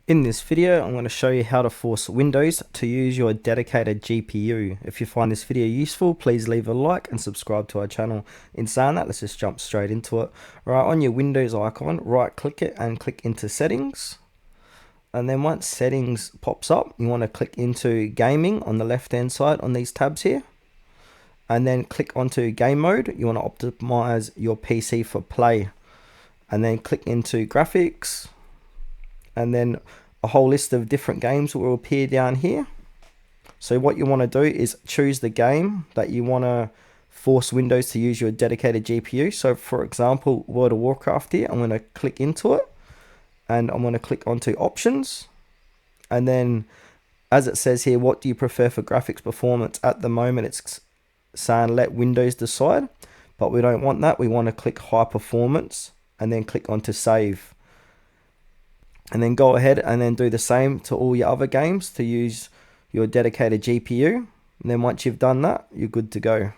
In this video, I'm going to show you how to force Windows to use your dedicated GPU. If you find this video useful, please leave a like and subscribe to our channel. In saying that, let's just jump straight into it. Right, on your Windows icon, right click it and click into settings. And then once settings pops up, you want to click into gaming on the left hand side on these tabs here. And then click onto game mode. You want to optimize your PC for play. And then click into graphics. And then a whole list of different games will appear down here. So what you want to do is choose the game that you want to force Windows to use your dedicated GPU. So for example, World of Warcraft here, I'm going to click into it and I'm going to click onto options. And then as it says here, what do you prefer for graphics performance? At the moment, it's saying let Windows decide, but we don't want that. We want to click high performance and then click onto save. And then go ahead and then do the same to all your other games to use your dedicated GPU. And then once you've done that, you're good to go.